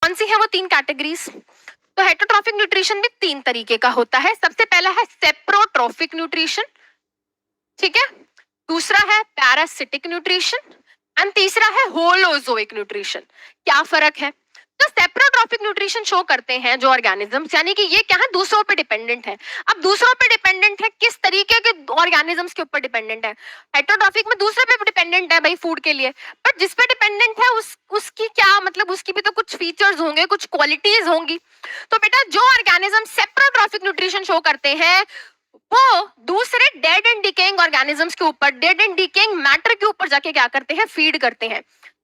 कौन सी है वो 3 कैटेगरीज? तो हेटरोट्रॉफिक न्यूट्रिशन भी 3 तरीके का होता है। सबसे पहला है सेप्रोट्रॉफिक न्यूट्रिशन, ठीक है, दूसरा है पैरासिटिक न्यूट्रिशन एंड तीसरा है होलोजोइक न्यूट्रिशन। क्या फर्क है? तो सेप्रोट्रॉफिक न्यूट्रिशन शो करते हैं जो ऑर्गेनिजम्स, यानी कि ये क्या है, दूसरों पे डिपेंडेंट है। अब दूसरों पे डिपेंडेंट है, किस तरीके के ऑर्गेनिजम्स के ऊपर डिपेंडेंट है? हेटरोट्रॉफिक में दूसरे पे डिपेंडेंट है भाई फूड के लिए, बट जिस पे डिपेंडेंट है उसकी क्या मतलब, उसकी भी तो कुछ फीचर्स होंगे, कुछ क्वालिटीज होंगी। तो बेटा जो ऑर्गेनिज्म सेप्रोट्रॉफिक न्यूट्रिशन शो करते हैं वो दूसरे डेड एंड डिकेइंग ऑर्गेनिजम्स के ऊपर, डेड एंड डिकेइंग मैटर के ऊपर जाके क्या करते हैं, फीड करते हैं।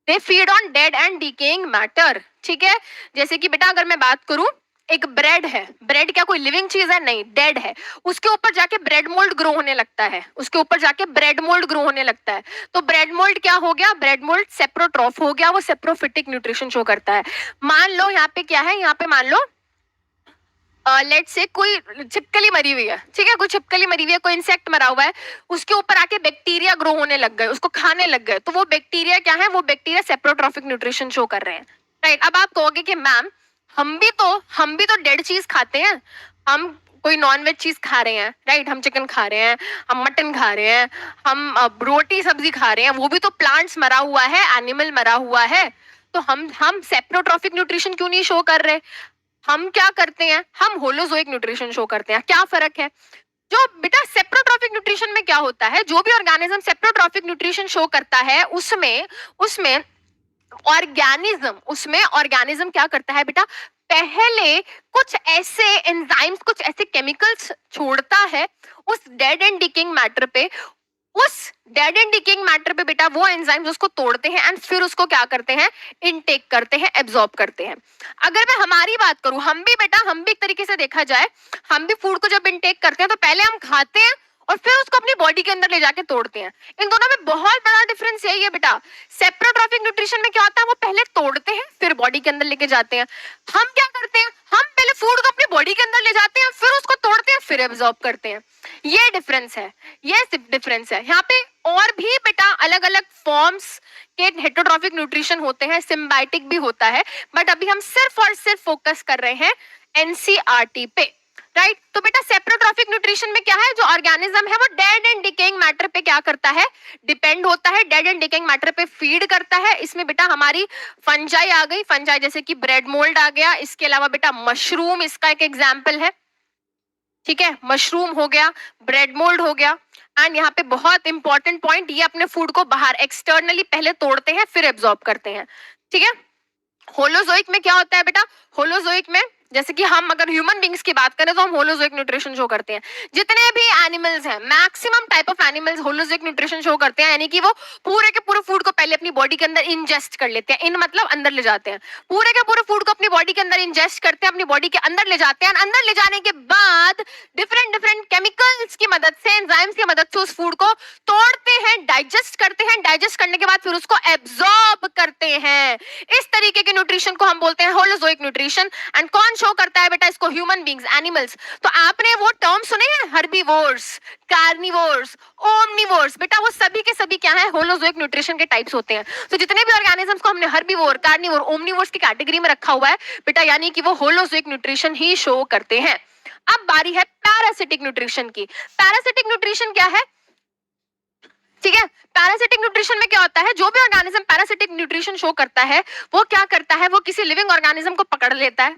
They feed on dead and decaying matter, ठीक है। जैसे कि बेटा अगर मैं बात करूं, एक ब्रेड है, ब्रेड क्या कोई लिविंग चीज है? नहीं, डेड है। उसके ऊपर जाके ब्रेड मोल्ड ग्रो होने लगता है, उसके ऊपर जाके ब्रेड मोल्ड ग्रो होने लगता है। तो ब्रेड मोल्ड क्या हो गया? ब्रेड मोल्ड सेप्रोट्रॉफ हो गया, वो सेप्रोफिटिक न्यूट्रिशन शो करता है। मान लो यहाँ पे क्या है, यहाँ पे मान लो लेट से कोई छिपकली मरी हुई है, ठीक है, कोई छिपकली मरी हुई है, कोई इंसेक्ट मरा हुआ है, उसके ऊपर आके बैक्टीरिया ग्रो होने लग गए, उसको खाने लग गए, तो वो बैक्टीरिया क्या है? वो बैक्टीरिया सेप्रोट्रॉफिक न्यूट्रिशन शो कर रहे हैं, राइट। अब आप कहोगे कि मैम हम भी तो डेड चीज खाते हैं, हम कोई नॉन वेज चीज खा रहे हैं, राइट, हम चिकन खा रहे हैं, हम मटन खा रहे हैं, हम रोटी सब्जी खा रहे हैं, वो भी तो प्लांट्स मरा हुआ है, एनिमल मरा हुआ है, तो हम सेप्रोट्रॉफिक न्यूट्रिशन क्यों नहीं शो कर रहे? हम क्या करते हैं? हम होलोजोइक न्यूट्रिशन शो करते हैं। क्या फर्क है? जो बेटा सेप्रोट्रॉफिक न्यूट्रिशन में क्या होता है, जो भी ऑर्गेनिज्म सेप्रोट्रॉफिक न्यूट्रिशन शो करता है उसमें उसमें ऑर्गेनिज्म क्या करता है बेटा, पहले कुछ ऐसे एंजाइम्स, कुछ ऐसे केमिकल्स छोड़ता है उस डेड एंड डिकेइंग मैटर पे, उस डेड एंड डिकेइंग मैटर पे बेटा वो एंजाइम्स उसको तोड़ते हैं एंड फिर उसको क्या करते हैं, इनटेक करते हैं, एब्जॉर्ब करते हैं। अगर मैं हमारी बात करूं, हम भी एक तरीके से देखा जाए, हम भी फूड को जब इनटेक करते हैं तो पहले हम खाते हैं और फिर उसको अपनी बॉडी के अंदर ले जाके तोड़ते हैं। इन दोनों में बहुत बड़ा डिफरेंस यही है बेटा। सेप्रोट्रॉफिक न्यूट्रिशन में क्या होता है, वो पहले तोड़ते हैं फिर बॉडी के अंदर लेके जाते हैं। हम क्या करते हैं, हम पहले फूड को अपनी बॉडी के अंदर ले जाते हैं, फिर उसको तोड़ते हैं, फिर एब्जॉर्ब करते हैं। ये डिफरेंस है, ये डिफरेंस है। यहाँ पे और भी बेटा अलग अलग फॉर्म्स के हेटरोट्रॉफिक न्यूट्रिशन होते हैं, सिम्बायोटिक भी होता है, बट अभी हम सिर्फ और सिर्फ फोकस कर रहे हैं एनसीईआरटी पे, राइट। तो बेटा सेप्रोट्रॉफिक न्यूट्रिशन में क्या है, जो ऑर्गेनिज्म है वो डेड एंड डिकेइंग मैटर पे क्या करता है, डिपेंड होता है, डेड एंड डिकेइंग मैटर पे फीड करता है। इसमें बेटा हमारी फंजाई आ गई, फंजाई जैसे कि ब्रेड मोल्ड आ गया, इसके अलावा बेटा मशरूम इसका एक एग्जाम्पल है, ठीक है, मशरूम हो गया, ब्रेड मोल्ड हो गया। एंड यहाँ पे बहुत इंपॉर्टेंट पॉइंट, ये अपने फूड को बाहर एक्सटर्नली पहले तोड़ते हैं फिर एब्जॉर्ब करते हैं, ठीक है। होलोजोइक में क्या होता है बेटा, होलोजोइक में जैसे कि हम अगर ह्यूमन बींग्स की बात करें तो हम होलोजोइक न्यूट्रिशन शो करते हैं। जितने भी एनिमल्स हैं, maximum type of animals holozoic nutrition show करते हैं, यानी कि वो पूरे के पूरे फूड को पहले अपनी बॉडी के अंदर इंजेस्ट कर लेते हैं, इन मतलब अंदर ले जाते हैं, पूरे के पूरे फूड को अपनी बॉडी के अंदर इंजेस्ट करते हैं, अपनी बॉडी के अंदर ले जाते हैं, अंदर ले जाने के बाद डिफरेंट डिफरेंट केमिकल्स की मदद से, एंजाइम्स की मदद से उस फूड को तोड़ते हैं, डाइजेस्ट करते हैं, डाइजेस्ट करने के बाद फिर उसको एब्जॉर्ब करते हैं। इस तरीके के न्यूट्रिशन को हम बोलते हैं होलोजोइक न्यूट्रिशन। एंड कौन शो करता है बेटा इसको, ह्यूमन बींग्स, एनिमल्स। तो आपने वो टर्म सुने हैं, हर्बीवोर्स, कार्निवोर्स, ओमनिवोर्स, बेटा वो सभी के सभी क्या है, होलोजोइक न्यूट्रिशन के टाइप्स होते हैं। तो जितने भी ऑर्गेनिजम्स को हमने हर्बीवोर, कार्निवोर, ओमनिवोर्स की कैटेगरी में रखा हुआ है बेटा, यानी कि वो होलोजोइक न्यूट्रिशन ही शो करते हैं। अब बारी है पैरासिटिक न्यूट्रिशन की। पैरासिटिक न्यूट्रिशन क्या है, ठीक है। पैरासिटिक न्यूट्रिशन में क्या होता है, जो भी ऑर्गेनिज्म पैरासिटिक न्यूट्रिशन शो करता है वो क्या करता है, वो किसी लिविंग ऑर्गेनिज्म को पकड़ लेता है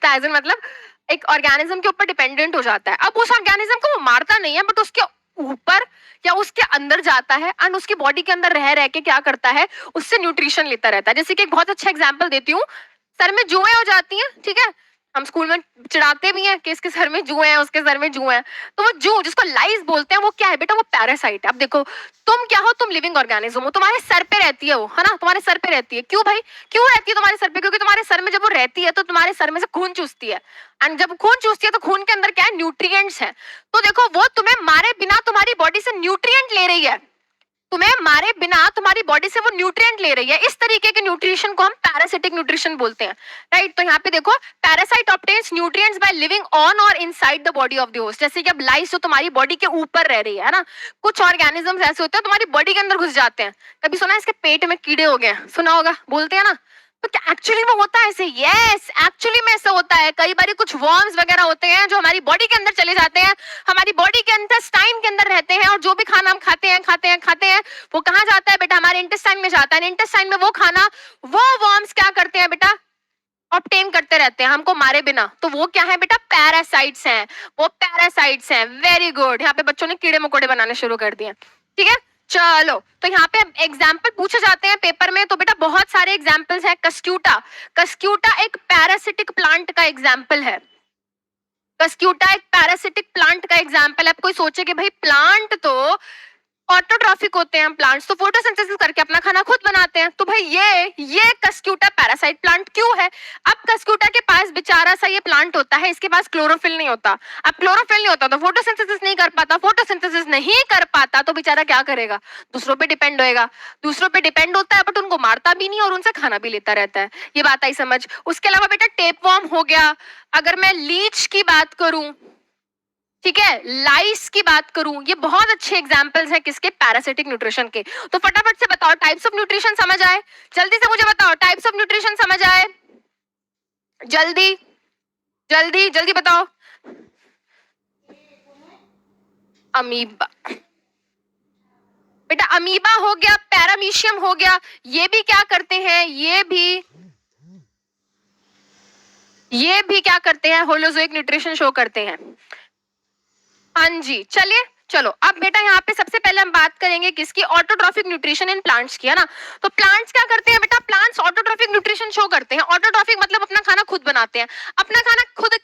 एज इन मतलब एक ऑर्गेनिज्म के ऊपर डिपेंडेंट हो जाता है। अब उस ऑर्गेनिज्म को वो मारता नहीं है, बट उसके ऊपर या उसके अंदर जाता है एंड उसकी बॉडी के अंदर रह के क्या करता है, उससे न्यूट्रिशन लेता रहता है। जैसे कि एक बहुत अच्छा एग्जाम्पल देती हूँ, सर में जुएं हो जाती हैं, ठीक है, हम स्कूल में चिढ़ाते भी हैं कि इसके सर में जुएं हैं, उसके सर में जुएं हैं। तो वो जू जिसको लाइस बोलते हैं वो क्या है बेटा, वो पैरासाइट है। अब देखो तुम क्या हो, तुम लिविंग ऑर्गेनिज्म हो, तुम्हारे सर पे रहती है वो, है ना, तुम्हारे सर पे रहती है। क्यों भाई, क्यों रहती है तुम्हारे सर पे? क्योंकि तुम्हारे सर में जब वो रहती है तो तुम्हारे सर में से खून चूसती है, एंड जब खून चूसती है तो खून के अंदर क्या है, न्यूट्रिएंट्स है। तो देखो वो तुम्हें मारे बिना तुम्हारी बॉडी से न्यूट्रिएंट ले रही है, तुम्हें मारे बिना तुम्हारी बॉडी से वो न्यूट्रिएंट ले रही है। इस तरीके के न्यूट्रिशन को हम पैरासिटिक न्यूट्रिशन बोलते हैं, राइट। तो यहाँ पे देखो, parasite obtains nutrients by living on और inside the body of the host. जैसे कि अब लाइस तो तुम्हारी बॉडी के ऊपर रह रही है ना, कुछ ऑर्गेनिजम्स ऐसे होते हैं तुम्हारी बॉडी के अंदर घुस जाते हैं। कभी सुना है इसके पेट में कीड़े हो गए, सुना होगा, बोलते हैं ना, तो क्या एक्चुअली में होता है ऐसे? यस, एक्चुअली में ऐसा होता है। कई बार कुछ वर्म्स वगैरह होते हैं जो हमारी बॉडी के अंदर चले जाते हैं, हमारी बॉडी के इंटेस्टाइन के अंदर रहते हैं, और जो भी खाना हम खाते हैं वो कहाँ जाता है बेटा? हमारे इंटेस्टाइन में जाता है। इंटेस्टाइन में वो खाना वो वर्म्स क्या करते हैं बेटा? ऑब्टेन करते रहते हैं हमको मारे बिना। तो वो क्या है बेटा? पैरासाइट्स हैं। वो पैरासाइट्स हैं। Very good. यहाँ पे बच्चों ने कीड़े मकोड़े बनाने शुरू कर दिए। ठीक है, चलो तो यहाँ पे एग्जाम्पल पूछे जाते हैं पेपर में, तो बेटा बहुत सारे एग्जाम्पल्स हैं। कस्क्यूटा, कस्क्यूटा एक पैरासिटिक प्लांट का एग्जाम्पल है। कस्क्यूटा एक पैरासिटिक प्लांट का एग्जाम्पल है। आप कोई सोचे कि भाई प्लांट तो ऑटोट्रॉफिक होते हैं, प्लांट्स तो फोटोसिंथेसिस करके अपना खाना खुद बनाते हैं, तो भाई ये कस्क्यूटा पैरासाइट प्लांट क्यों है? अब कस्क्यूटा के पास बेचारा सा ये प्लांट होता है, इसके पास क्लोरोफिल नहीं होता। अब क्लोरोफिल नहीं होता तो फोटोसिंथेसिस नहीं कर पाता, फोटोसिंथेसिस नहीं कर पाता तो बेचारा क्या करेगा? दूसरों पे डिपेंड होएगा। दूसरों पे डिपेंड होता है बट उनको मारता भी नहीं और उनसे खाना भी लेता रहता है। ये बात आई समझ? उसके अलावा बेटा टेपवर्म हो गया। अगर मैं लीच की बात करूं, ठीक है, लाइस की बात करूं, ये बहुत अच्छे एग्जांपल्स हैं किसके? पैरासिटिक न्यूट्रिशन के। तो फटाफट से बताओ टाइप्स ऑफ न्यूट्रिशन समझ आए? जल्दी से मुझे बताओ टाइप्स ऑफ न्यूट्रिशन समझ आए? जल्दी जल्दी जल्दी बताओ। अमीबा बेटा, अमीबा हो गया, पैरामीशियम हो गया, ये भी क्या करते हैं? ये भी क्या करते हैं? होलोजोइक न्यूट्रिशन शो करते हैं। हाँ जी, चलिए चलो अब बेटा यहाँ पे सबसे पहले हम बात करेंगे किसकी? ऑटोट्रॉफिक न्यूट्रिशन इन प्लांट्स की, है ना। तो प्लांट्स क्या करते हैं बेटा? प्लांट्स ऑटोट्रॉफिक न्यूट्रिशन शो करते हैं। ऑटोट्रॉफिक मतलब अपना खाना खुद बनाते हैं। अपना खाना खुद